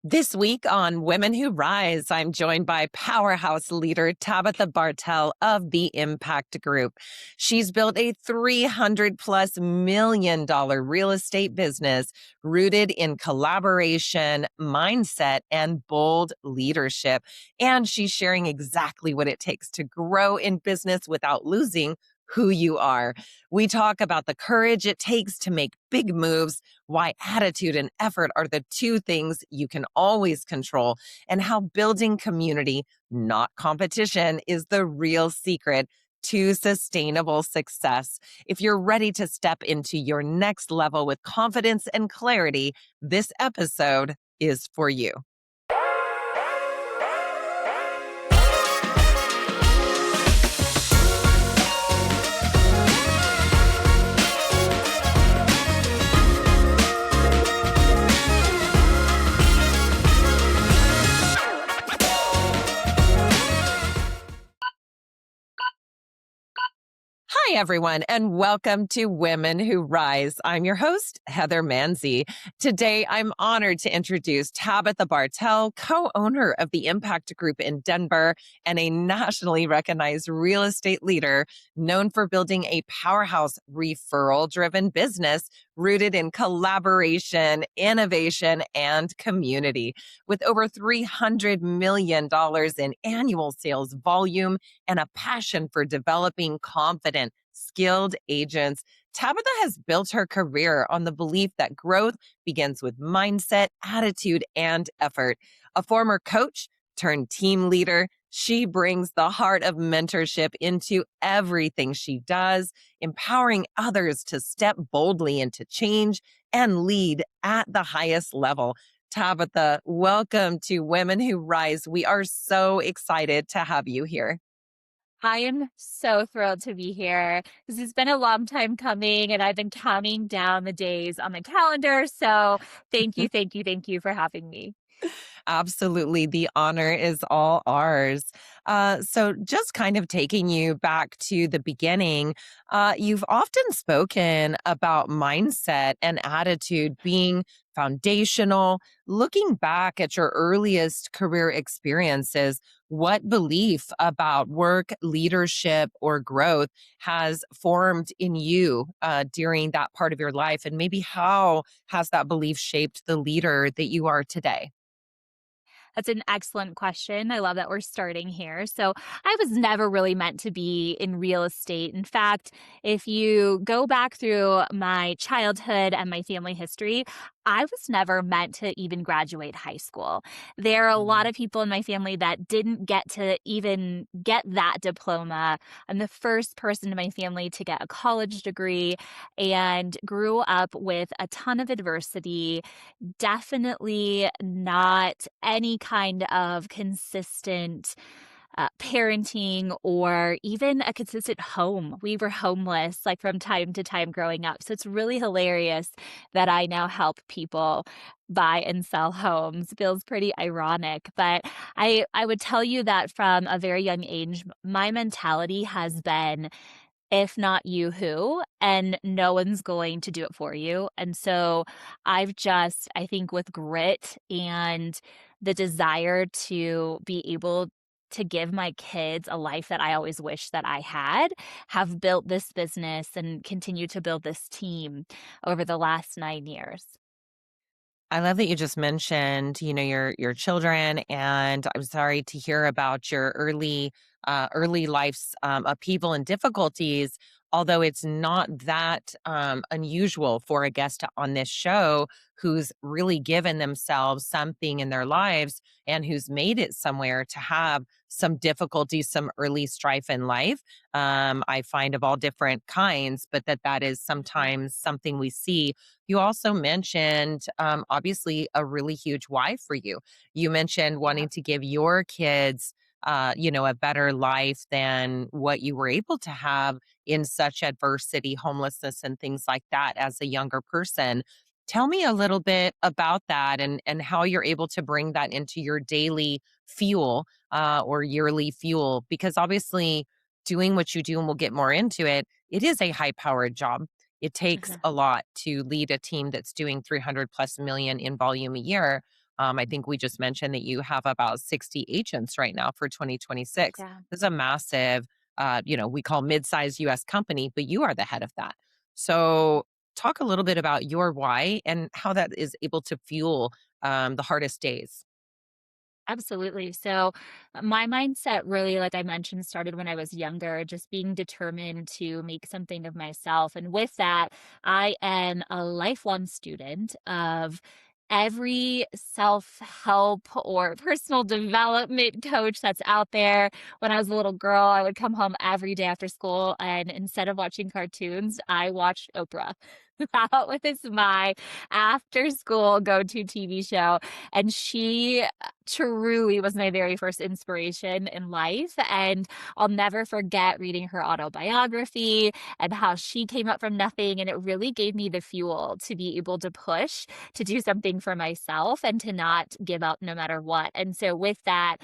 This week on Women Who Rise, I'm joined by powerhouse leader Tabitha Bartel of the Impact Group. She's built a $300+ million real estate business rooted in collaboration, mindset, and bold leadership. And she's sharing exactly what it takes to grow in business without losing who you are. We talk about the courage it takes to make big moves, why attitude and effort are the two things you can always control, and how building community, not competition, is the real secret to sustainable success. If you're ready to step into your next level with confidence and clarity, this episode is for you. Hi, everyone, and welcome to Women Who Rise. I'm your host, Heather Mansy. Today, I'm honored to introduce Tabitha Bartel, co-owner of the Impact Group in Denver and a nationally recognized real estate leader known for building a powerhouse referral-driven business rooted in collaboration, innovation, and community. With over $300 million in annual sales volume and a passion for developing confident, skilled agents, Tabitha has built her career on the belief that growth begins with mindset, attitude, and effort. A former coach turned team leader, she brings the heart of mentorship into everything she does, empowering others to step boldly into change and lead at the highest level. Tabitha, welcome to Women Who Rise. We are so excited to have you here. I am so thrilled to be here. This has been a long time coming, and I've been counting down the days on my calendar. So thank you for having me. Absolutely. The honor is all ours. So, just kind of taking you back to the beginning, you've often spoken about mindset and attitude being foundational. Looking back at your earliest career experiences, what belief about work, leadership, or growth has formed in you during that part of your life? And maybe how has that belief shaped the leader that you are today? That's an excellent question. I love that we're starting here. So, I was never really meant to be in real estate. In fact, if you go back through my childhood and my family history, I was never meant to even graduate high school. There are a lot of people in my family that didn't get to even get that diploma. I'm the first person in my family to get a college degree and grew up with a ton of adversity. Definitely not any kind of consistent parenting or even a consistent home. We were homeless like from time to time growing up. So it's really hilarious that I now help people buy and sell homes. Feels pretty ironic, but I would tell you that from a very young age, my mentality has been if not you, who? And no one's going to do it for you. And so I think with grit and the desire to be able to give my kids a life that I always wish that I had, have built this business and continue to build this team over the last 9 years. I love that you just mentioned, your children, and I'm sorry to hear about your early life's upheaval and difficulties. Although it's not that unusual for a guest on this show who's really given themselves something in their lives and who's made it somewhere to have some difficulties, some early strife in life. I find of all different kinds, but that is sometimes something we see. You also mentioned, obviously, a really huge why for you. You mentioned Yeah. wanting to give your kids, a better life than what you were able to have in such adversity, homelessness, and things like that as a younger person. Tell me a little bit about that and how you're able to bring that into your daily fuel or yearly fuel, because obviously doing what you do, and we'll get more into it, it is a high powered job. It takes a lot to lead a team that's doing 300+ million in volume a year. I think we just mentioned that you have about 60 agents right now for 2026. Yeah. This is a massive, we call mid-sized US company, but you are the head of that. So talk a little bit about your why and how that is able to fuel the hardest days. Absolutely. So, my mindset really, like I mentioned, started when I was younger, just being determined to make something of myself. And with that, I am a lifelong student of every self help or personal development coach that's out there. When I was a little girl, I would come home every day after school, and instead of watching cartoons, I watched Oprah. That was my after school go to TV show. And she truly was my very first inspiration in life. And I'll never forget reading her autobiography and how she came up from nothing. And it really gave me the fuel to be able to push to do something for myself and to not give up no matter what. And so, with that,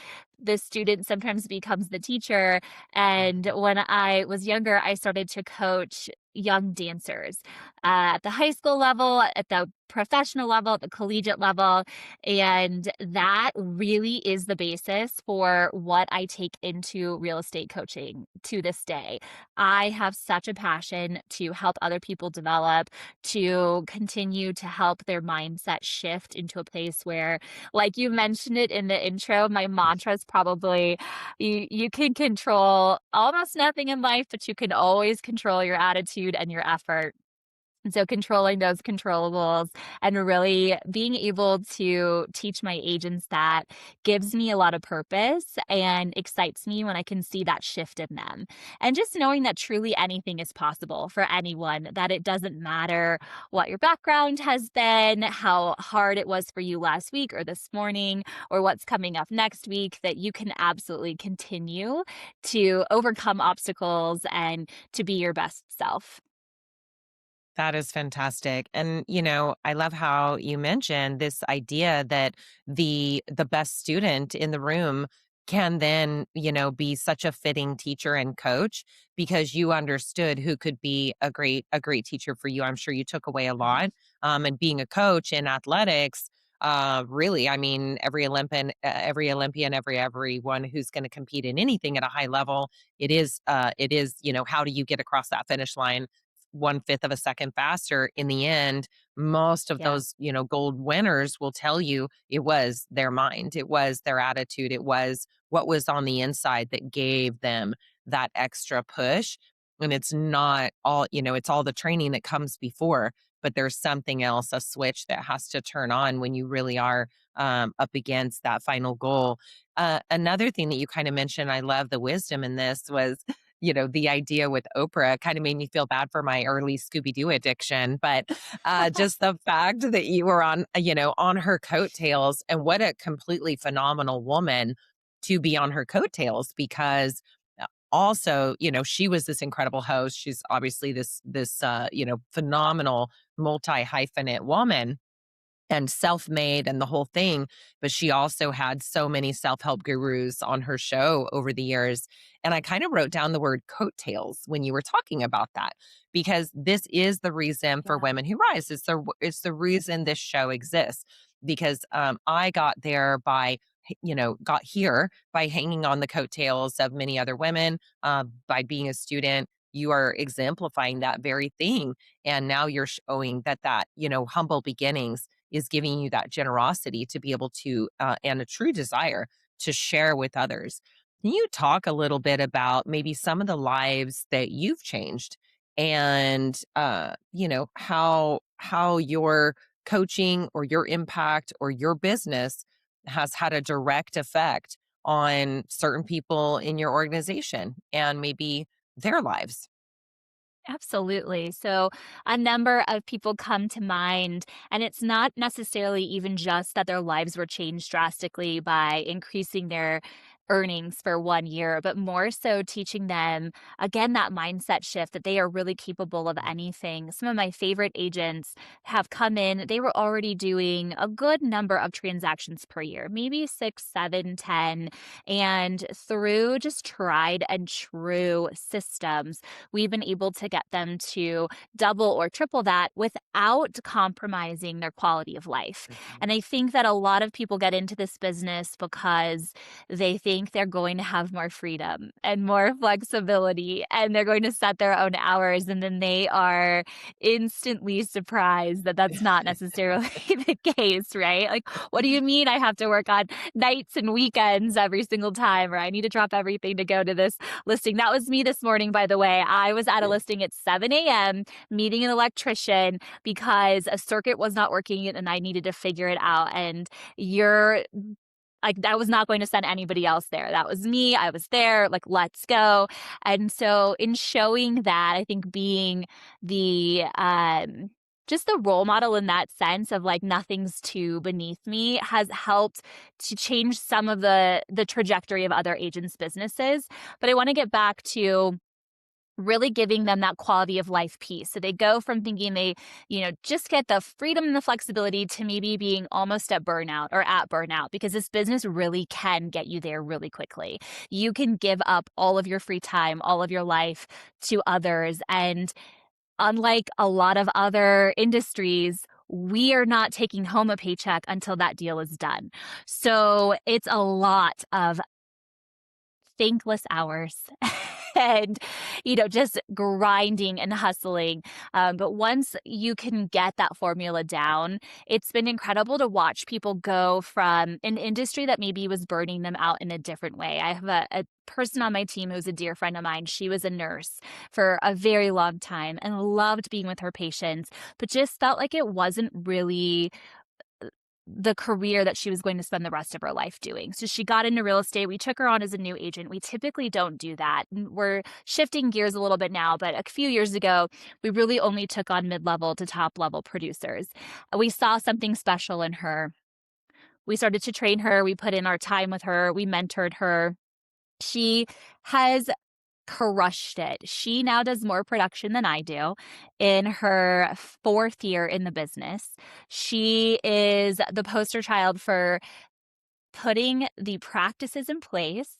the student sometimes becomes the teacher. And when I was younger, I started to coach young dancers at the high school level, at the professional level, at the collegiate level. And that really is the basis for what I take into real estate coaching to this day. I have such a passion to help other people develop, to continue to help their mindset shift into a place where, like you mentioned it in the intro, my mantra is probably you can control almost nothing in life, but you can always control your attitude and your effort. And so controlling those controllables and really being able to teach my agents that gives me a lot of purpose and excites me when I can see that shift in them. And just knowing that truly anything is possible for anyone, that it doesn't matter what your background has been, how hard it was for you last week or this morning, or what's coming up next week, that you can absolutely continue to overcome obstacles and to be your best self. That is fantastic. And I love how you mentioned this idea that the best student in the room can then, be such a fitting teacher and coach because you understood who could be a great teacher for you. I'm sure you took away a Mhm. lot. And being a coach in athletics, really, I mean, every Olympian, everyone who's going to compete in anything at a high level, it is, how do you get across that finish line 1/5 of a second faster. In the end, most of Yeah. those, gold winners will tell you it was their mind, it was their attitude, it was what was on the inside that gave them that extra push. And it's not all, it's all the training that comes before, but there's something else, a switch that has to turn on when you really are up against that final goal. Another thing that you kind of mentioned, I love the wisdom in this was the idea with Oprah kind of made me feel bad for my early Scooby Doo addiction. But just the fact that you were on her coattails, and what a completely phenomenal woman to be on her coattails because also, she was this incredible host. She's obviously this phenomenal multi hyphenate woman and self-made and the whole thing, but she also had so many self-help gurus on her show over the years. And I kind of wrote down the word coattails when you were talking about that because this is the reason for Yeah. Women Who Rise. It's the reason this show exists because I got there got here by hanging on the coattails of many other women, by being a student. You are exemplifying that very thing. And now you're showing that humble beginnings is giving you that generosity to be able to and a true desire to share with others. Can you talk a little bit about maybe some of the lives that you've changed and how your coaching or your impact or your business has had a direct effect on certain people in your organization and maybe their lives? Absolutely. So, a number of people come to mind, and it's not necessarily even just that their lives were changed drastically by increasing their earnings for 1 year, but more so teaching them, again, that mindset shift that they are really capable of anything. Some of my favorite agents have come in, they were already doing a good number of transactions per year, maybe 6, 7, 10. And through just tried and true systems, we've been able to get them to double or triple that without compromising their quality of life. And I think that a lot of people get into this business because they think they're going to have more freedom and more flexibility and they're going to set their own hours. And then they are instantly surprised that that's not necessarily the case, right? Like, what do you mean I have to work on nights and weekends every single time, or I need to drop everything to go to this listing? That was me this morning, by the way. I was at a listing at 7 a.m. meeting an electrician because a circuit was not working and I needed to figure it out. And you're like, I was not going to send anybody else there. That was me. I was there. Like, let's go. And so, in showing that, I think being the just the role model in that sense of like nothing's too beneath me has helped to change some of the trajectory of other agents' businesses. But I want to get back to really giving them that quality of life piece. So they go from thinking they, just get the freedom and the flexibility to maybe being almost at burnout or at burnout, because this business really can get you there really quickly. You can give up all of your free time, all of your life to others. And unlike a lot of other industries, we are not taking home a paycheck until that deal is done. So it's a lot of thankless hours and just grinding and hustling, but once you can get that formula down, it's been incredible to watch people go from an industry that maybe was burning them out in a different way. I have a person on my team who's a dear friend of mine. She was a nurse for a very long time and loved being with her patients, but just felt like it wasn't really the career that she was going to spend the rest of her life doing. So she got into real estate. We took her on as a new agent. We typically don't do that. We're shifting gears a little bit now, but a few years ago, we really only took on mid-level to top-level producers. We saw something special in her. We started to train her. We put in our time with her. We mentored her. She has crushed it. She now does more production than I do in her 4th year in the business. She is the poster child for putting the practices in place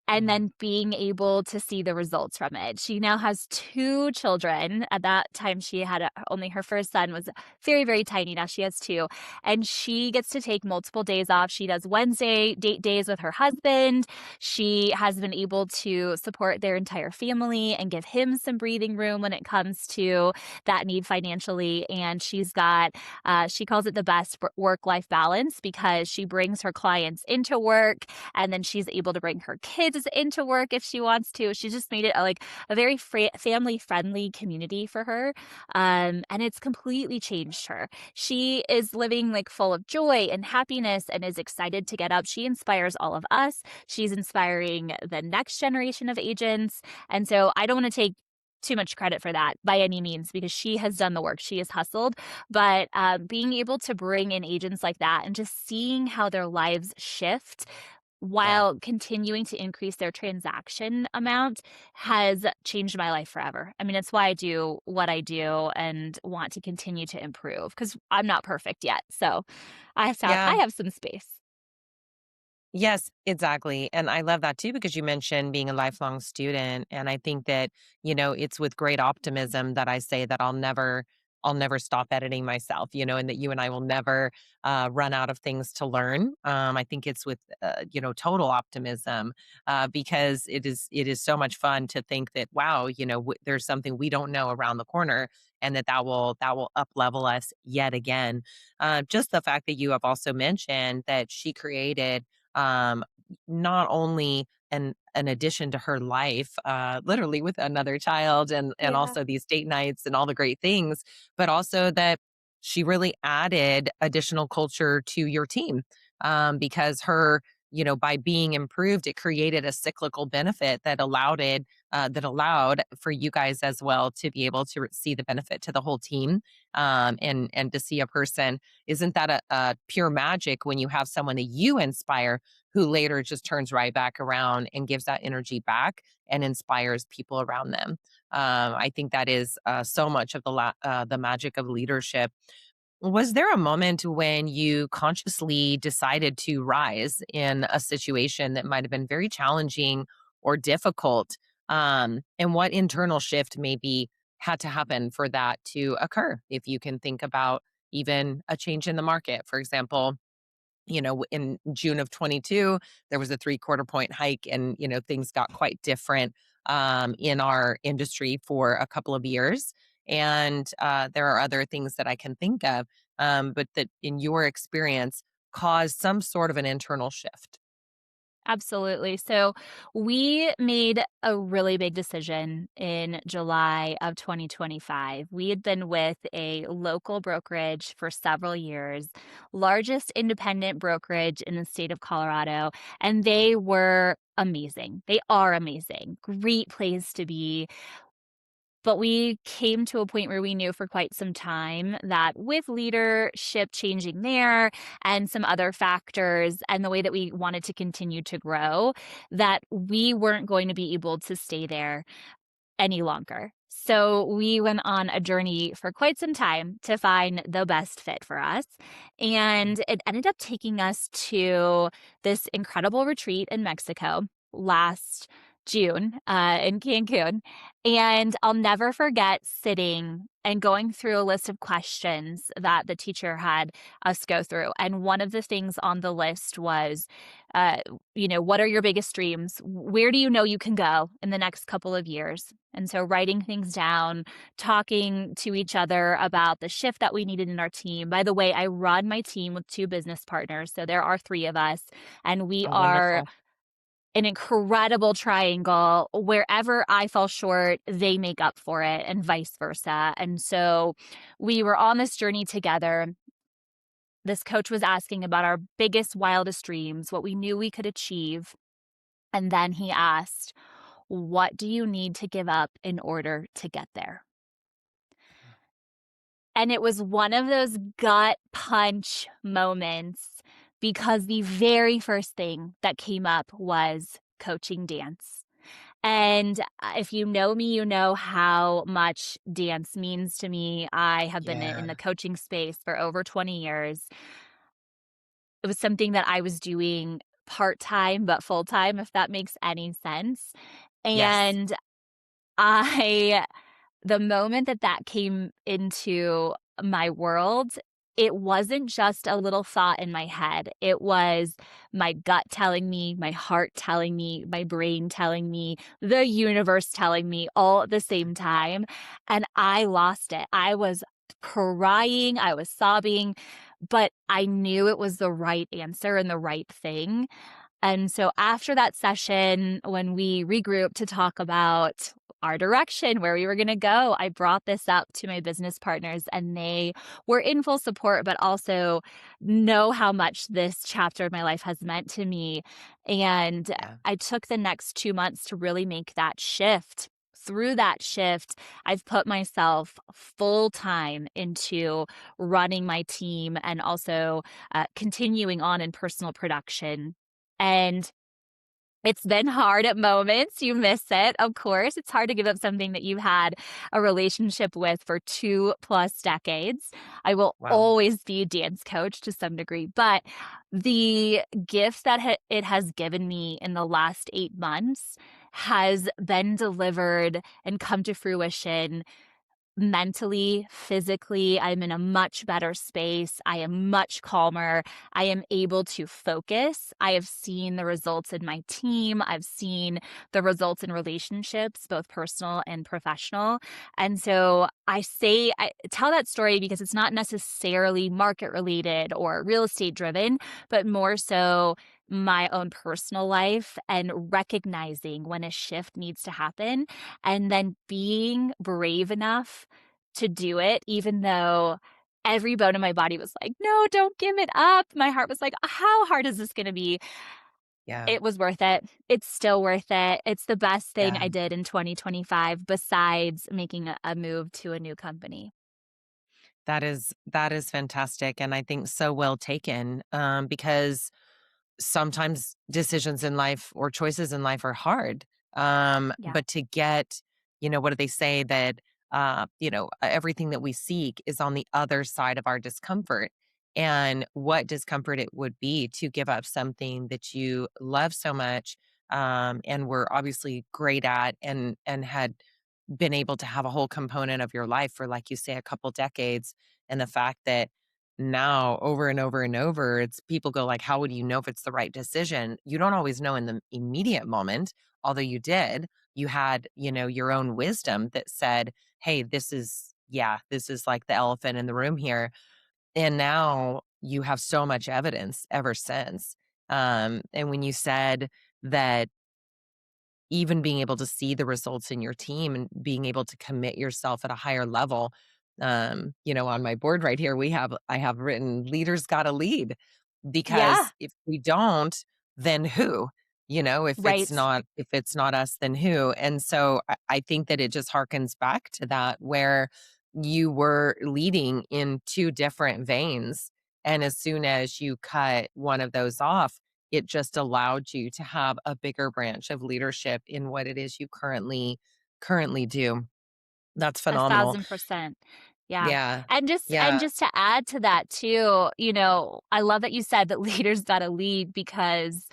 and then being able to see the results from it. She now has 2 children. At that time, she had only her first son was very, very tiny. Now she has 2. And she gets to take multiple days off. She does Wednesday date days with her husband. She has been able to support their entire family and give him some breathing room when it comes to that need financially. And she's got, she calls it the best work-life balance, because she brings her clients into work and then she's able to bring her kids into work if she wants to. She just made it a very family-friendly community for her. And it's completely changed her. She is living full of joy and happiness and is excited to get up. She inspires all of us. She's inspiring the next generation of agents. And so I don't want to take too much credit for that by any means, because she has done the work. She has hustled. But being able to bring in agents like that and just seeing how their lives shift while continuing to increase their transaction amount has changed my life forever. I mean, it's why I do what I do and want to continue to improve, because I'm not perfect yet. So I Yeah. have some space. Yes, exactly. And I love that too, because you mentioned being a lifelong student. And I think that, it's with great optimism that I say that I'll never stop editing myself, and that you and I will never run out of things to learn. I think it's with, total optimism, because it is so much fun to think that, wow, there's something we don't know around the corner, and that will up level us yet again. Just the fact that you have also mentioned that she created, um, not only an addition to her life, literally with another child, and Yeah. also these date nights and all the great things, but also that she really added additional culture to your team, because her by being improved, it created a cyclical benefit that allowed for you guys as well to be able to see the benefit to the whole team, and to see a person. Isn't that a pure magic when you have someone that you inspire who later just turns right back around and gives that energy back and inspires people around them? I think that is so much of the magic of leadership. Was there a moment when you consciously decided to rise in a situation that might have been very challenging or difficult? And what internal shift maybe had to happen for that to occur? If you can think about even a change in the market, for example, in June of 22, there was a 3/4 point hike, and, things got quite different in our industry for a couple of years. And there are other things that I can think of, but that in your experience caused some sort of an internal shift. Absolutely. So we made a really big decision in July of 2025. We had been with a local brokerage for several years, largest independent brokerage in the state of Colorado, and they were amazing. They are amazing. Great place to be. But we came to a point where we knew for quite some time that with leadership changing there and some other factors and the way that we wanted to continue to grow, that we weren't going to be able to stay there any longer. So we went on a journey for quite some time to find the best fit for us. And it ended up taking us to this incredible retreat in Mexico last June in Cancun. And I'll never forget sitting and going through a list of questions that the teacher had us go through. And one of the things on the list was, uh, what are your biggest dreams? Where do you know you can go in the next couple of years? And so writing things down, talking to each other about the shift that we needed in our team. By the way, I run my team with two business partners. So there are three of us, and we Oh, are wonderful. an incredible triangle. Wherever I fall short, they make up for it, and vice versa. And so we were on this journey together. This coach was asking about our biggest, wildest dreams, what we knew we could achieve. And then he asked, what do you need to give up in order to get there? And it was one of those gut punch moments because the very first thing that came up was coaching dance. And if you know me, you know how much dance means to me. I have been in the Yeah. coaching space for over 20 years. It was something that I was doing part-time, but full-time, if that makes any sense. Yes. And I the moment that that came into my world, it wasn't just a little thought in my head. It was my gut telling me, my heart telling me, my brain telling me, the universe telling me all at the same time. And I lost it. I was crying, I was sobbing, but I knew it was the right answer and the right thing. And so after that session, when we regrouped to talk about our direction, where we were going to go, I brought this up to my business partners, and they were in full support, but also know how much this chapter of my life has meant to me. And Yeah. I took the next 2 months to really make that shift. Through that shift, I've put myself full time into running my team and also continuing on in personal production. And it's been hard at moments. You miss it, of course. It's hard to give up something that you've had a relationship with for 2+ decades. I will Wow. always be a dance coach to some degree, but the gift that it has given me in the last 8 months has been delivered and come to fruition mentally, physically. I'm in a much better space. I am much calmer. I am able to focus. I have seen the results in my team. I've seen the results in relationships, both personal and professional. And so I tell that story because it's not necessarily market related or real estate driven, but more so my own personal life and recognizing when a shift needs to happen and then being brave enough to do it, even though every bone in my body was like, no, don't give it up. My heart was like, how hard is this going to be? Yeah. It was worth it. It's still worth it. It's the best thing Yeah. I did in 2025 besides making a move to a new company. That is fantastic, and I think so well taken, because sometimes decisions in life or choices in life are hard. Yeah. But to get, what do they say that, everything that we seek is on the other side of our discomfort. And what discomfort it would be to give up something that you love so much, and were obviously great at, and had been able to have a whole component of your life for, like you say, a couple decades. And the fact that now over and over and over, it's people go like, how would you know if it's the right decision? You don't always know in the immediate moment, although you did. You had, your own wisdom that said, hey, this is like the elephant in the room here. And now you have so much evidence ever since. And when you said that, even being able to see the results in your team and being able to commit yourself at a higher level. On my board right here, I have written leaders gotta lead, Yeah. because if we don't, then who? Right. If it's not us, then who? And so I think that it just harkens back to that, where you were leading in two different veins. And as soon as you cut one of those off, it just allowed you to have a bigger branch of leadership in what it is you currently do. That's phenomenal. 1,000%. Yeah. Yeah. And Yeah. just to add to that too, I love that you said that leaders gotta lead because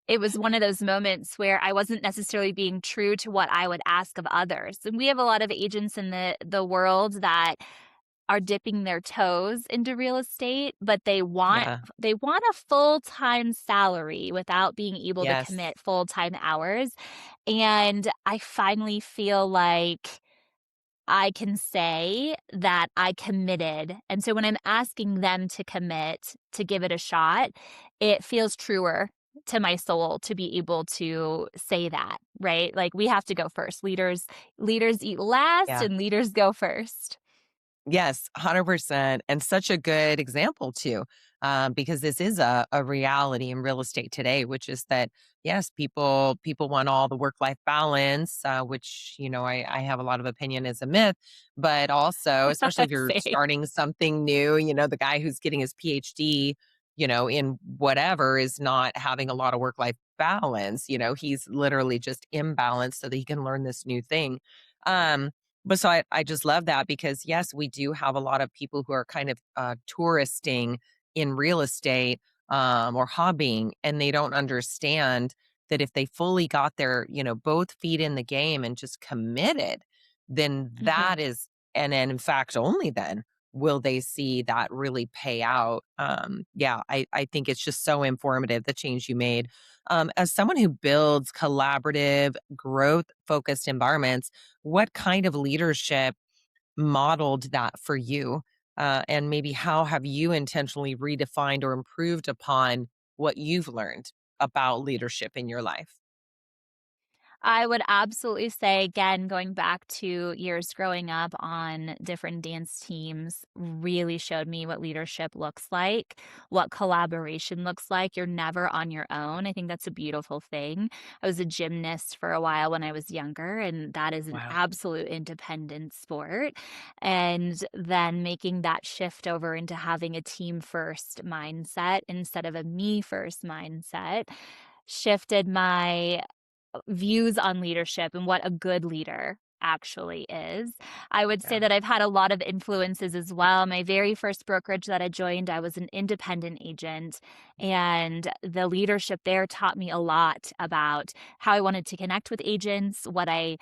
it was one of those moments where I wasn't necessarily being true to what I would ask of others. And we have a lot of agents in the world that are dipping their toes into real estate, but Yeah. they want a full-time salary without being able to Yes. commit full-time hours. And I finally feel like I can say that I committed. And so when I'm asking them to commit, to give it a shot, it feels truer to my soul to be able to say that, right? Like we have to go first. Leaders eat last Yeah. and leaders go first. Yes, 100%. And such a good example too, because this is a reality in real estate today, which is that, yes, people want all the work-life balance, which, I have a lot of opinion is a myth, but also, especially if you're Same. starting something new, the guy who's getting his PhD, in whatever, is not having a lot of work-life balance. He's literally just imbalanced so that he can learn this new thing. Um, but so I just love that, because yes, we do have a lot of people who are kind of touristing in real estate, or hobbying, and they don't understand that if they fully got their, both feet in the game and just committed, then Mhm. that is, and in fact, only then will they see that really pay out. Yeah, I think it's just so informative, the change you made. As someone who builds collaborative, growth focused environments, what kind of leadership modeled that for you? And maybe how have you intentionally redefined or improved upon what you've learned about leadership in your life? I would absolutely say, again, going back to years growing up on different dance teams really showed me what leadership looks like, what collaboration looks like. You're never on your own. I think that's a beautiful thing. I was a gymnast for a while when I was younger, and that is an Wow. absolute independent sport. And then making that shift over into having a team first mindset instead of a me first mindset shifted my views on leadership and what a good leader actually is. I would say Yeah. that I've had a lot of influences as well. My very first brokerage that I joined, I was an independent agent, and the leadership there taught me a lot about how I wanted to connect with agents, what I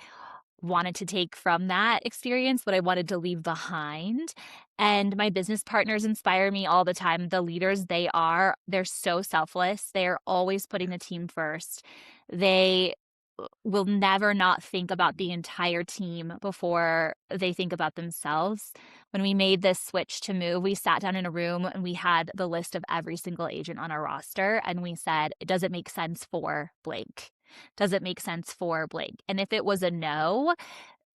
wanted to take from that experience, what I wanted to leave behind. And my business partners inspire me all the time. The leaders they're so selfless. They're always putting the team first. They will never not think about the entire team before they think about themselves. When we made this switch to move, we sat down in a room and we had the list of every single agent on our roster. And we said, does it make sense for blank? Does it make sense for blank? And if it was a no,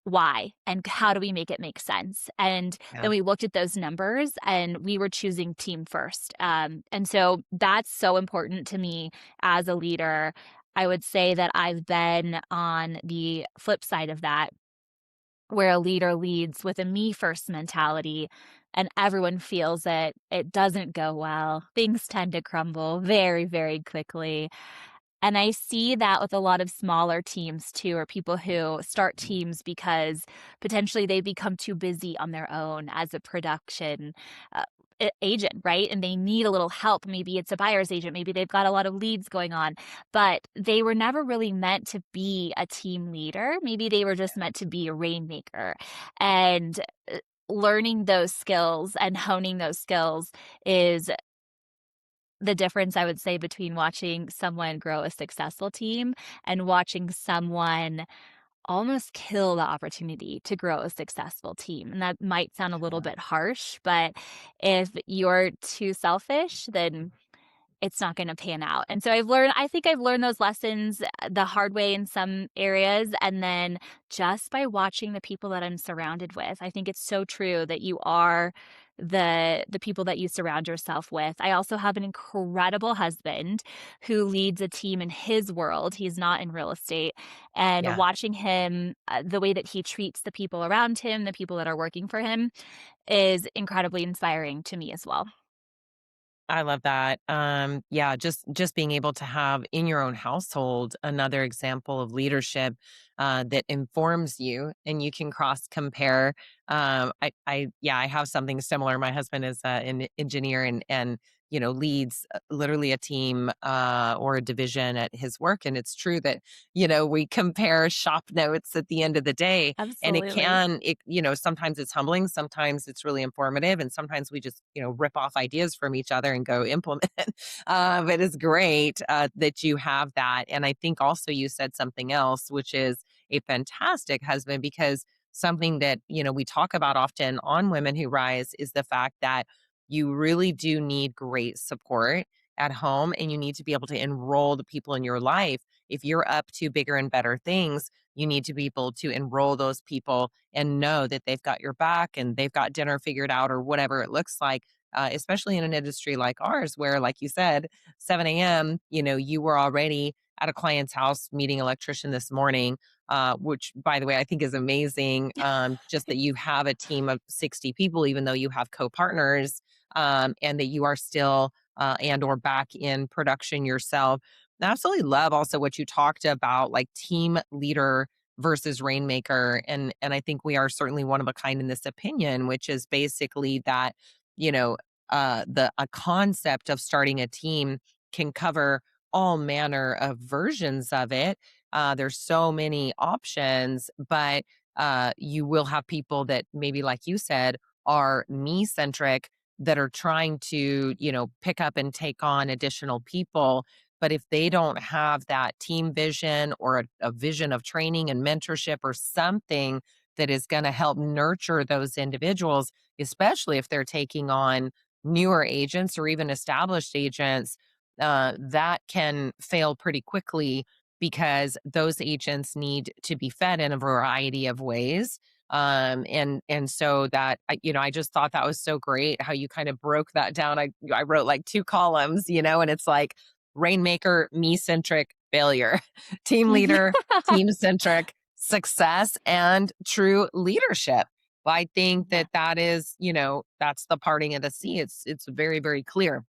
why and how do we make it make sense? And Yeah. then we looked at those numbers and we were choosing team first. And so that's so important to me as a leader. I would say that I've been on the flip side of that, where a leader leads with a me first mentality and everyone feels it. It doesn't go well. Things tend to crumble very, very quickly. And I see that with a lot of smaller teams too, or people who start teams because potentially they become too busy on their own as a production uh, agent, right? And they need a little help. Maybe it's a buyer's agent, maybe they've got a lot of leads going on, but they were never really meant to be a team leader. Maybe they were just meant to be a rainmaker. And learning those skills and honing those skills is the difference, I would say, between watching someone grow a successful team and watching someone almost kill the opportunity to grow a successful team. And that might sound a little bit harsh, but if you're too selfish, then it's not gonna pan out. And so I think I've learned those lessons the hard way in some areas, and then just by watching the people that I'm surrounded with. I think it's so true that you are the people that you surround yourself with. I also have an incredible husband who leads a team in his world. He's not in real estate, and Yeah. watching him, the way that he treats the people around him, the people that are working for him, is incredibly inspiring to me as well. I love that. Yeah, just being able to have in your own household another example of leadership that informs you, and you can cross compare. Yeah, I have something similar. My husband is an engineer and leads literally a team or a division at his work, and it's true that we compare shop notes at the end of the day, and Absolutely. sometimes it's humbling, sometimes it's really informative, and sometimes we just, rip off ideas from each other and go implement. But it's great that you have that. And I think also you said something else, which is a fantastic husband, because something that, we talk about often on Women Who Rise is the fact that you really do need great support at home, and you need to be able to enroll the people in your life. If you're up to bigger and better things, you need to be able to enroll those people and know that they've got your back and they've got dinner figured out or whatever it looks like. Especially in an industry like ours, where, like you said, 7 a.m., you were already at a client's house meeting electrician this morning, which, by the way, I think is amazing. Just that you have a team of 60 people, even though you have co-partners, and that you are still and or back in production yourself. I absolutely love also what you talked about, like team leader versus rainmaker. And I think we are certainly one of a kind in this opinion, which is basically that, you know, the a concept of starting a team can cover all manner of versions of it. There's so many options, but you will have people that maybe, like you said, are me centric, that are trying to, pick up and take on additional people. But if they don't have that team vision or a vision of training and mentorship or something that is going to help nurture those individuals, especially if they're taking on newer agents or even established agents, that can fail pretty quickly, because those agents need to be fed in a variety of ways. And so that I just thought that was so great how you kind of broke that down. I wrote like two columns, and it's like rainmaker, me centric, failure, team leader, team centric, success, and true leadership. I think Yeah. that is, that's the parting of the sea. It's very, very clear,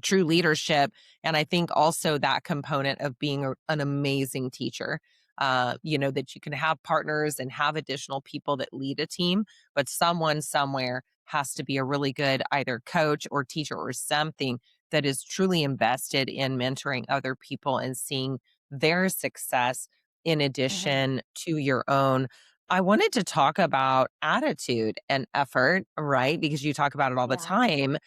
true leadership. And I think also that component of being an amazing teacher, that you can have partners and have additional people that lead a team, but someone somewhere has to be a really good either coach or teacher or something that is truly invested in mentoring other people and seeing their success in Mhm. addition to your own. I wanted to talk about attitude and effort, right? Because you talk about it all the Yeah. time.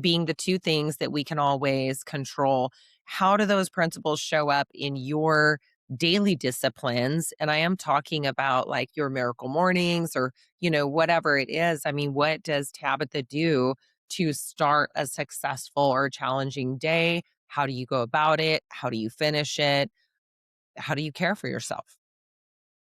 Being the two things that we can always control. How do those principles show up in your daily disciplines? And I am talking about like your miracle mornings or, whatever it is. I mean, what does Tabitha do to start a successful or challenging day? How do you go about it? How do you finish it? How do you care for yourself?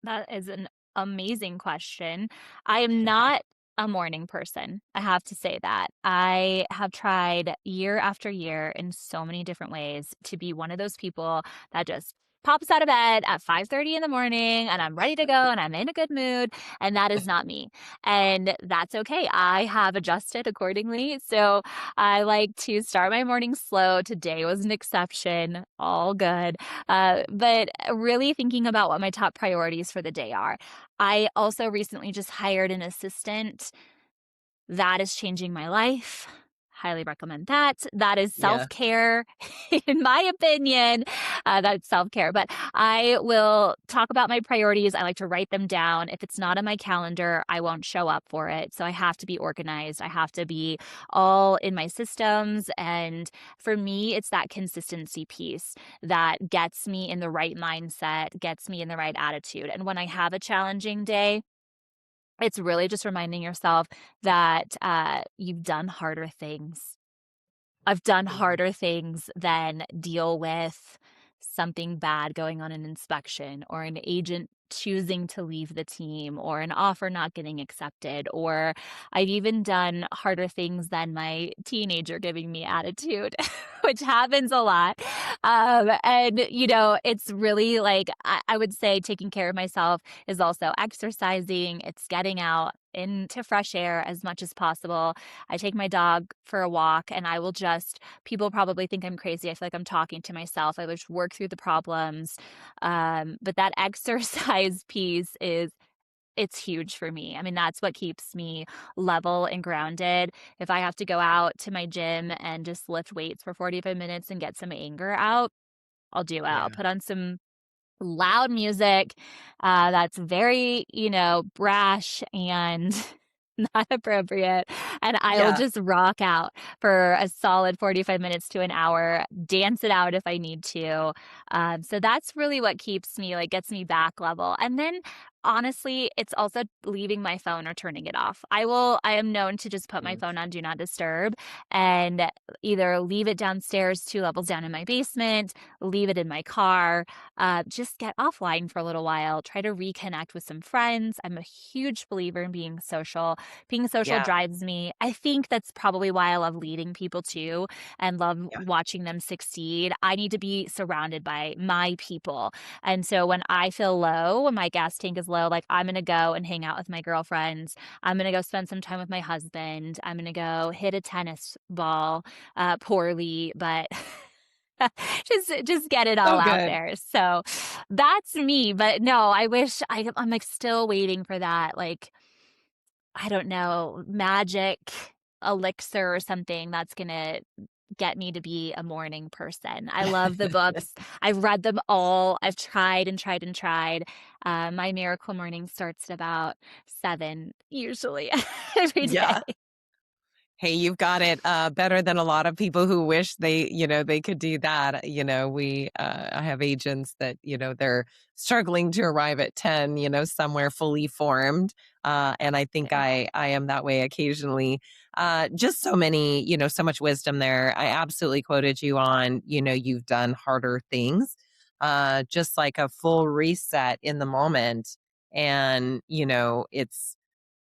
That is an amazing question. I am not a morning person. I have to say that. I have tried year after year in so many different ways to be one of those people that just pops out of bed at 5:30 in the morning and I'm ready to go and I'm in a good mood, and that is not me. And that's okay. I have adjusted accordingly. So I like to start my morning slow. Today was an exception. All good. But really thinking about what my top priorities for the day are. I also recently just hired an assistant that is changing my life. Highly recommend that. That is Yeah. self-care, in my opinion. That's self-care. But I will talk about my priorities. I like to write them down. If it's not on my calendar, I won't show up for it. So I have to be organized. I have to be all in my systems. And for me, it's that consistency piece that gets me in the right mindset, gets me in the right attitude. And when I have a challenging day, it's really just reminding yourself that, you've done harder things. I've done Mhm. harder things than deal with something bad going on in inspection or an agent choosing to leave the team or an offer not getting accepted, or I've even done harder things than my teenager giving me attitude, which happens a lot. And, it's really like I would say taking care of myself is also exercising, it's getting out into fresh air as much as possible. I take my dog for a walk and I will just people probably think I'm crazy. I feel like I'm talking to myself. I just work through the problems. But that exercise piece it's huge for me. I mean, that's what keeps me level and grounded. If I have to go out to my gym and just lift weights for 45 minutes and get some anger out, I'll do it. I'll Yeah. put on some loud music, that's very, brash and not appropriate, and I'll Yeah. just rock out for a solid 45 minutes to an hour, dance it out if I need to. So that's really what keeps me like, gets me back level, and then, honestly, it's also leaving my phone or turning it off. I am known to just put my Mm. phone on do not disturb and either leave it downstairs 2 levels down in my basement, leave it in my car, just get offline for a little while, try to reconnect with some friends. I'm a huge believer in being social. Being social Yeah. drives me. I think that's probably why I love leading people too and love Yeah. watching them succeed. I need to be surrounded by my people. And so when I feel low, when my gas tank is low, like I'm going to go and hang out with my girlfriends. I'm going to go spend some time with my husband. I'm going to go hit a tennis ball poorly, but just get it all So out good. there. So that's me. But no, I'm like still waiting for that, like, I don't know, magic elixir or something that's gonna get me to be a morning person. I love the books. I've read them all. I've tried and tried and tried. My miracle morning starts at about 7 usually every day. Yeah. Hey, you've got it better than a lot of people who wish they could do that. I have agents that, they're struggling to arrive at 10, somewhere fully formed. And I think I am that way occasionally. Just so many, so much wisdom there. I absolutely quoted you on, you've done harder things, just like a full reset in the moment. And,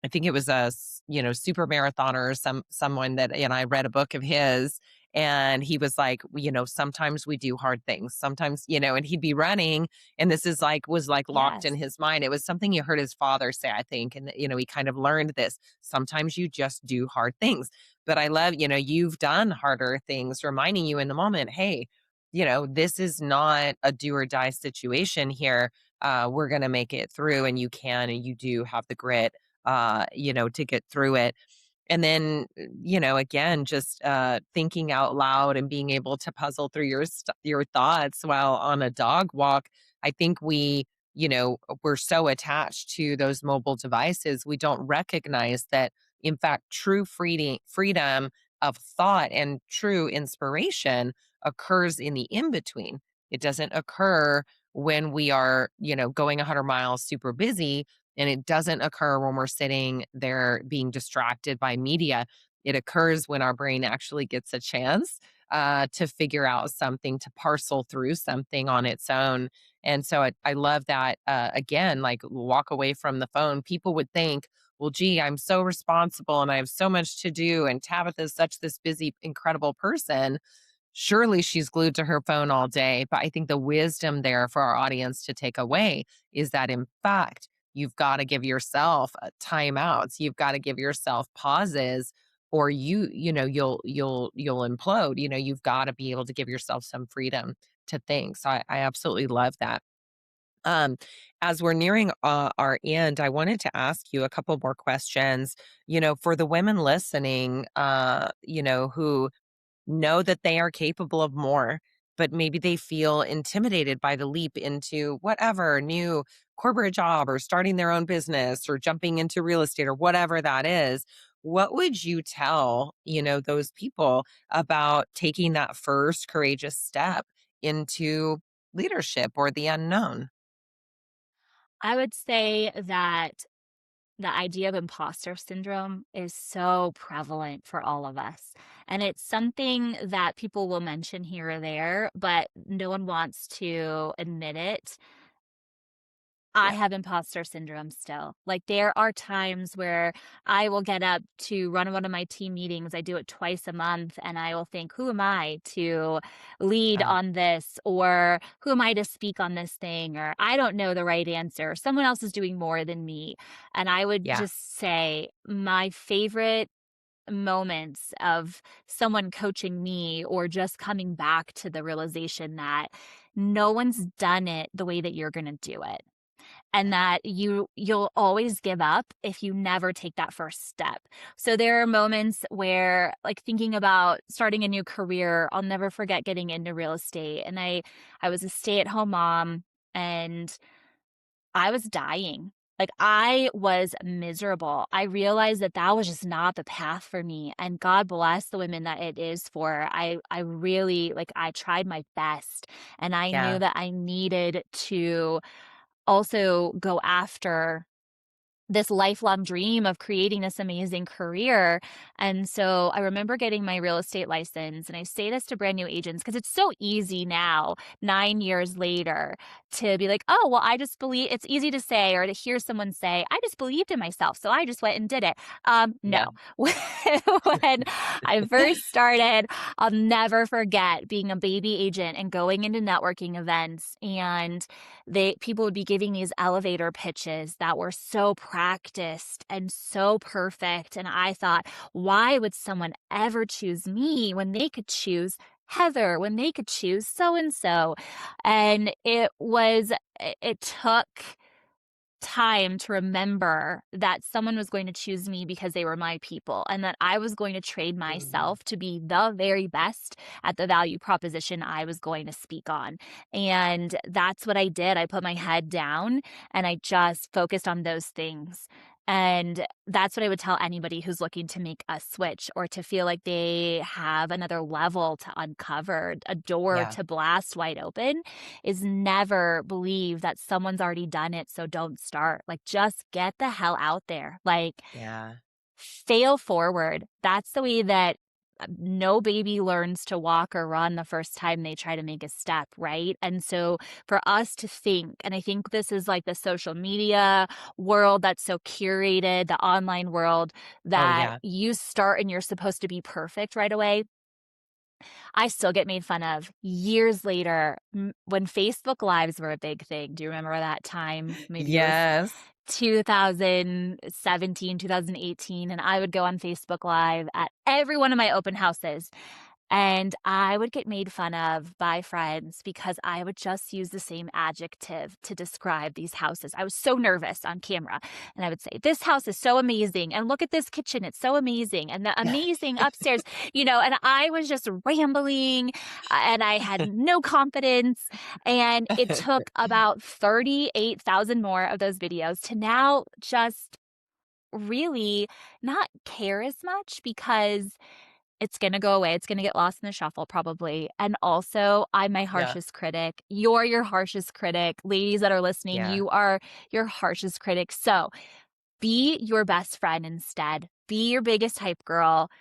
I think it was super marathoner or someone that, and I read a book of his, and he was like, sometimes we do hard things. Sometimes, and he'd be running, and this is like was like locked in Yes. his mind. It was something he heard his father say, I think, and he kind of learned this. Sometimes you just do hard things. But I love, you've done harder things, reminding you in the moment, hey, this is not a do or die situation here. We're gonna make it through, and you can, and you do have the grit to get through it. And then, again, just thinking out loud and being able to puzzle through your thoughts while on a dog walk. I think we're so attached to those mobile devices, we don't recognize that, in fact, true freedom of thought and true inspiration occurs in the in between. It doesn't occur when we are, going 100 miles super busy, and it doesn't occur when we're sitting there being distracted by media. It occurs when our brain actually gets a chance to figure out something, to parcel through something on its own. And so I love that. Again, like walk away from the phone. People would think, well, gee, I'm so responsible and I have so much to do. And Tabitha is such this busy, incredible person. Surely she's glued to her phone all day. But I think the wisdom there for our audience to take away is that, in fact, you've got to give yourself timeouts. You've got to give yourself pauses, or you'll implode. You've got to be able to give yourself some freedom to think. So I absolutely love that. Um, as we're nearing our end, I wanted to ask you a couple more questions. For the women listening, who know that they are capable of more, but maybe they feel intimidated by the leap into whatever new corporate job or starting their own business or jumping into real estate or whatever that is. What would you tell, those people about taking that first courageous step into leadership or the unknown? I would say that the idea of imposter syndrome is so prevalent for all of us. And it's something that people will mention here or there, but no one wants to admit it. I Yeah. have imposter syndrome still. Like, there are times where I will get up to run one of my team meetings. I do it twice a month, and I will think, who am I to lead Uh, on this? Or who am I to speak on this thing? Or I don't know the right answer. Someone else is doing more than me. And I would yeah. just say my favorite moments of someone coaching me or just coming back to the realization that no one's done it the way that you're going to do it, and that you'll always give up if you never take that first step. So there are moments where, like, thinking about starting a new career, I'll never forget getting into real estate, and I was a stay-at-home mom, and I was dying. Like, I was miserable. I realized that that was just not the path for me, and God bless the women that it is for. I really, like, I tried my best, and I knew Yeah. that I needed to also go after this lifelong dream of creating this amazing career. And so I remember getting my real estate license, and I say this to brand new agents because it's so easy now, 9 years later, to be like, oh, well, I just believe. It's easy to say, or to hear someone say, I just believed in myself, so I just went and did it. No. Yeah. When I first started, I'll never forget being a baby agent and going into networking events, and people would be giving these elevator pitches that were so practiced and so perfect, and I thought, why would someone ever choose me when they could choose Heather, when they could choose so and so? And it took time to remember that someone was going to choose me because they were my people, and that I was going to trade Mhm. myself to be the very best at the value proposition I was going to speak on. And that's what I did. I put my head down and I just focused on those things. And that's what I would tell anybody who's looking to make a switch or to feel like they have another level to uncover, a door Yeah. to blast wide open, is never believe that someone's already done it, so don't start. Like, just get the hell out there. Like, Yeah. fail forward. That's the way that no baby learns to walk or run the first time they try to make a step, right? And so for us to think, and I think this is like the social media world that's so curated, the online world, Oh, that yeah. you start and you're supposed to be perfect right away. I still get made fun of years later, when Facebook Lives were a big thing. Do you remember that time? Maybe it was Yes. 2017, 2018, and I would go on Facebook Live at every one of my open houses, and I would get made fun of by friends because I would just use the same adjective to describe these houses. I was so nervous on camera, and I would say, "This house is so amazing, and look at this kitchen, it's so amazing, and the amazing upstairs," and I was just rambling, and I had no confidence, and it took about 38,000 more of those videos to now just really not care as much, because it's gonna go away, it's gonna get lost in the shuffle probably, and also, I'm my Yeah. harshest critic. You're your harshest critic. Ladies that are listening, Yeah. you are your harshest critic, so be your best friend instead. Be your biggest hype girl.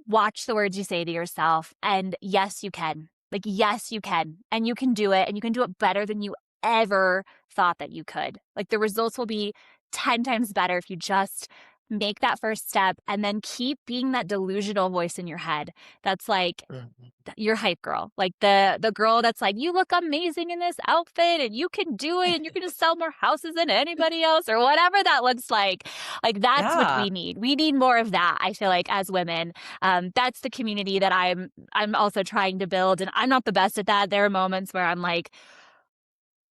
watch the words you say to yourself. And yes, you can. Like, yes, you can. And you can do it. And you can do it better than you ever thought that you could. Like, the results will be 10 times better if you just make that first step and then keep being that delusional voice in your head that's like Mhm. your hype girl, like the girl that's like, you look amazing in this outfit and you can do it and you're going to sell more houses than anybody else or whatever that looks like that's what Yeah. we need more of that. I feel like as women, that's the community that I'm also trying to build, and I'm not the best at that. There are moments where I'm like,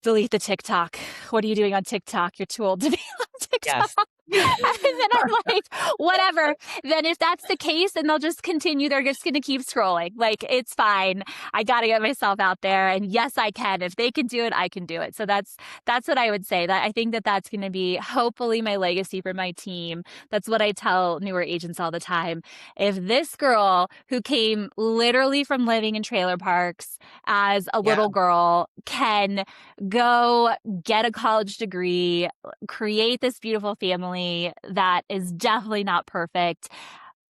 delete the TikTok. What are you doing on TikTok? You're too old to be on TikTok. Yes. And then I'm like, whatever. Then if that's the case, then they'll just continue. They're just going to keep scrolling. Like, it's fine. I got to get myself out there. And yes, I can. If they can do it, I can do it. So that's what I would say. That I think that that's going to be hopefully my legacy for my team. That's what I tell newer agents all the time. If this girl who came literally from living in trailer parks as a Yeah. little girl can go get a college degree, create this beautiful family that is definitely not perfect,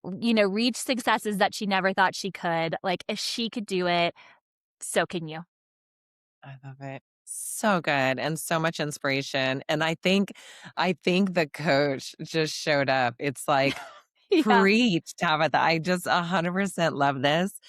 reach successes that she never thought she could. Like, if she could do it, so can you. I love it. So good and so much inspiration. And I think the coach just showed up. It's like, Yeah. preach, Tabitha. I just 100% love this.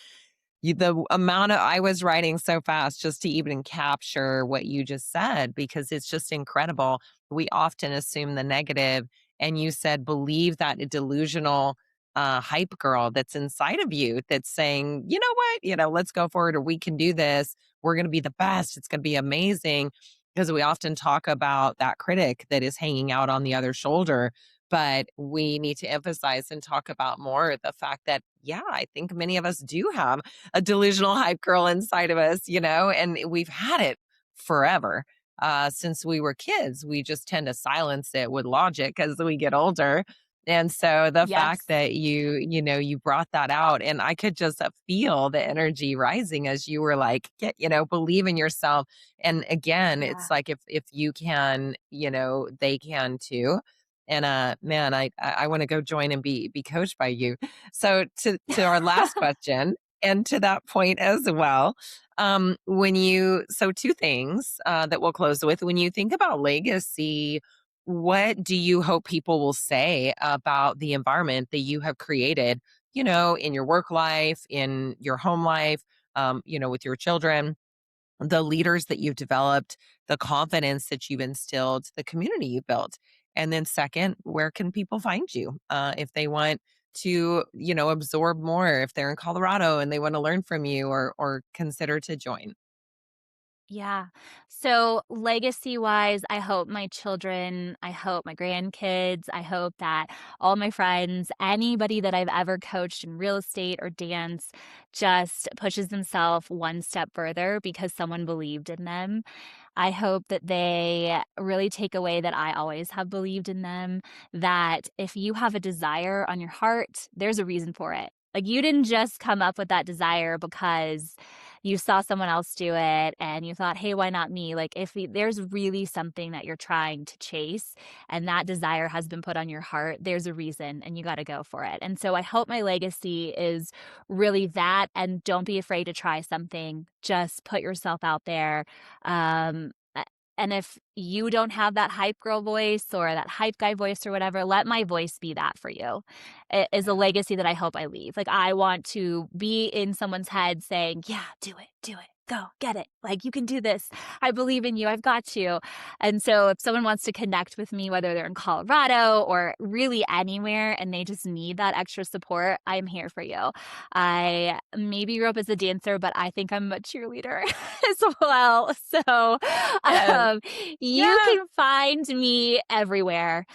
The amount of I was writing so fast just to even capture what you just said because it's just incredible. We often assume the negative, and you said believe that delusional hype girl that's inside of you that's saying, you know what, let's go for it, or we can do this. We're going to be the best. It's going to be amazing. Because we often talk about that critic that is hanging out on the other shoulder, but we need to emphasize and talk about more the fact that, yeah, I think many of us do have a delusional hype girl inside of us, and we've had it forever. Since we were kids, we just tend to silence it with logic as we get older. And so the fact Yes. that you brought that out, and I could just feel the energy rising as you were like, believe in yourself. And again, Yeah. it's like if you can, they can too. And man, I want to go join and be coached by you. So to our last question, and to that point as well, two things that we'll close with. When you think about legacy, what do you hope people will say about the environment that you have created, in your work life, in your home life, with your children? The leaders that you've developed, the confidence that you've instilled, the community you built. And then second, where can people find you if they want to, absorb more, if they're in Colorado and they want to learn from you or consider to join? Yeah. So, legacy wise, I hope my children, I hope my grandkids, I hope that all my friends, anybody that I've ever coached in real estate or dance just pushes themselves one step further because someone believed in them. I hope that they really take away that I always have believed in them, that if you have a desire on your heart, there's a reason for it. Like, you didn't just come up with that desire because you saw someone else do it and you thought, hey, why not me? Like, if there's really something that you're trying to chase and that desire has been put on your heart, there's a reason and you got to go for it. And so I hope my legacy is really that. And don't be afraid to try something, just put yourself out there. um, a- and if you don't have that hype girl voice or that hype guy voice or whatever, let my voice be that for you. It is a legacy that I hope I leave. Like, I want to be in someone's head saying, yeah, do it, go get it. Like, you can do this. I believe in you. I've got you. And so if someone wants to connect with me, whether they're in Colorado or really anywhere, and they just need that extra support, I'm here for you. I maybe grew up as a dancer, but I think I'm a cheerleader as well. So Yes. um, you Yeah. can find me everywhere.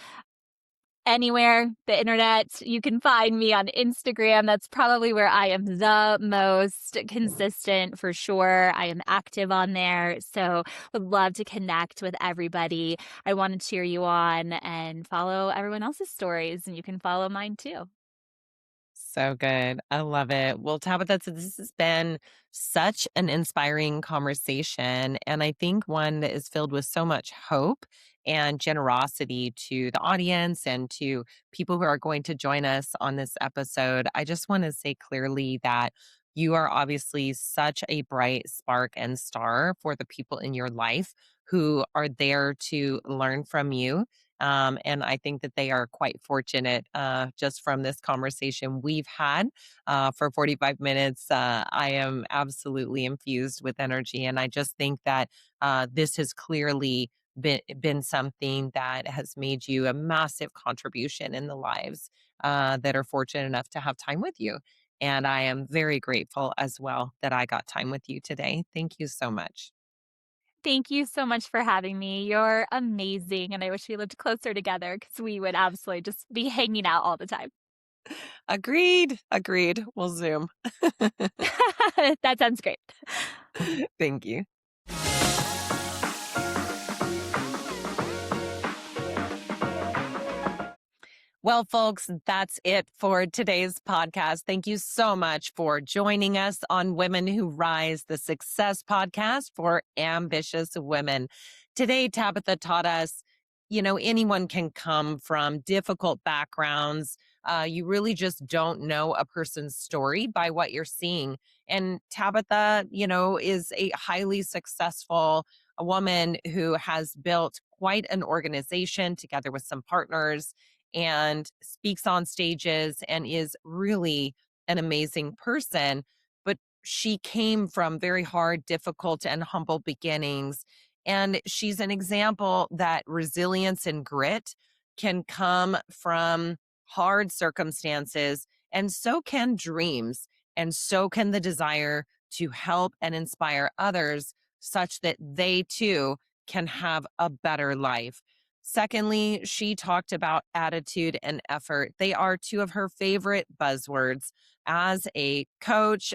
Anywhere, the internet, you can find me on Instagram. That's probably where I am the most consistent for sure. I am active on there. So would love to connect with everybody. I want to cheer you on and follow everyone else's stories, and you can follow mine too. So good. I love it. Well, Tabitha, so this has been such an inspiring conversation. And I think one that is filled with so much hope and generosity to the audience and to people who are going to join us on this episode. I just want to say clearly that you are obviously such a bright spark and star for the people in your life who are there to learn from you. And I think that they are quite fortunate just from this conversation we've had for 45 minutes. I am absolutely infused with energy. And I just think that this has clearly been something that has made you a massive contribution in the lives that are fortunate enough to have time with you. And I am very grateful as well that I got time with you today. Thank you so much. Thank you so much for having me. You're amazing, and I wish we lived closer together because we would absolutely just be hanging out all the time. Agreed. Agreed. We'll Zoom. That sounds great. Thank you. Well, folks, that's it for today's podcast. Thank you so much for joining us on Women Who Rise, the Success Podcast for Ambitious Women. Today, Tabitha taught us, anyone can come from difficult backgrounds. You really just don't know a person's story by what you're seeing. And Tabitha, is a highly successful a woman who has built quite an organization together with some partners and speaks on stages and is really an amazing person. But she came from very hard, difficult, and humble beginnings. And she's an example that resilience and grit can come from hard circumstances, and so can dreams, and so can the desire to help and inspire others such that they too can have a better life. Secondly, she talked about attitude and effort. They are two of her favorite buzzwords. As a coach,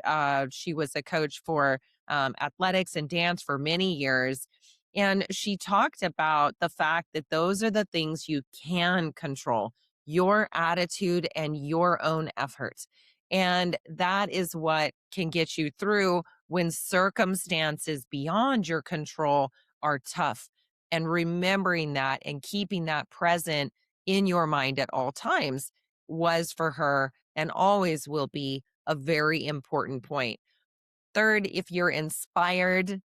she was a coach for athletics and dance for many years. And she talked about the fact that those are the things you can control, your attitude and your own effort. And that is what can get you through when circumstances beyond your control are tough, and remembering that and keeping that present in your mind at all times was for her and always will be a very important point. Third, if you're inspired,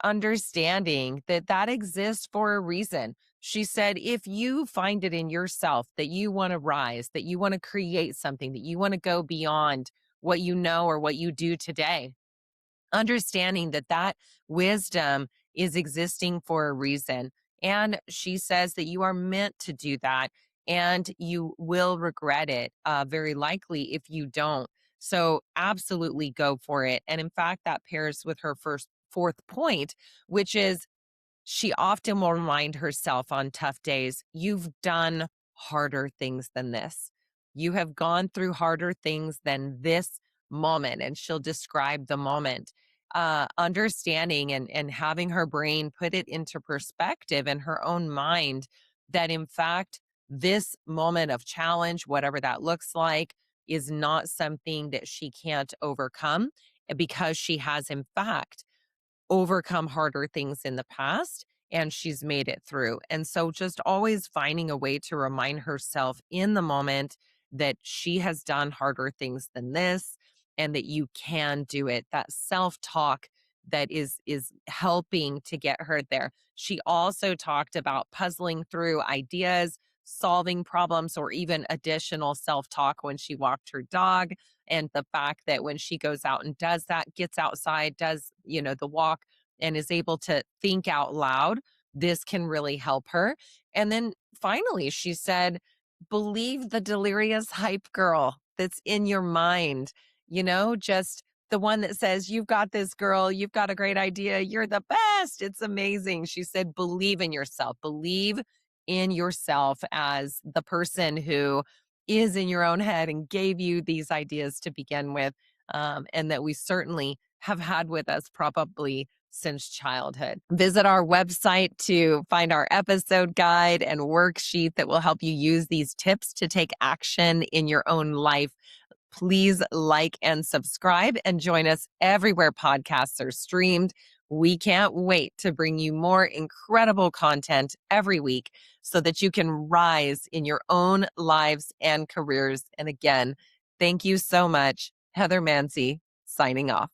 understanding that that exists for a reason. She said, if you find it in yourself that you want to rise, that you want to create something, that you want to go beyond what you know or what you do today, understanding that that wisdom is existing for a reason. And she says that you are meant to do that and you will regret it, very likely if you don't. So absolutely go for it. And in fact, that pairs with her fourth point, which is she often will remind herself on tough days, you've done harder things than this. You have gone through harder things than this moment. And she'll describe the moment. Understanding and having her brain put it into perspective in her own mind that, in fact, this moment of challenge, whatever that looks like, is not something that she can't overcome because she has, in fact, overcome harder things in the past and she's made it through. And so just always finding a way to remind herself in the moment that she has done harder things than this and that you can do it. That self-talk that is helping to get her there. She also talked about puzzling through ideas, solving problems, or even additional self-talk when she walked her dog, and the fact that when she goes out and does that, gets outside, does, the walk, and is able to think out loud, this can really help her. And then finally, she said, believe the delirious hype girl that's in your mind, just the one that says, you've got this, girl, you've got a great idea, you're the best, it's amazing. She said, believe in yourself, believe in yourself as the person who is in your own head and gave you these ideas to begin with, and that we certainly have had with us probably since childhood. Visit our website to find our episode guide and worksheet that will help you use these tips to take action in your own life. Please like and subscribe and join us everywhere podcasts are streamed. We can't wait to bring you more incredible content every week so that you can rise in your own lives and careers. And again, thank you so much. Heather Mansy, signing off.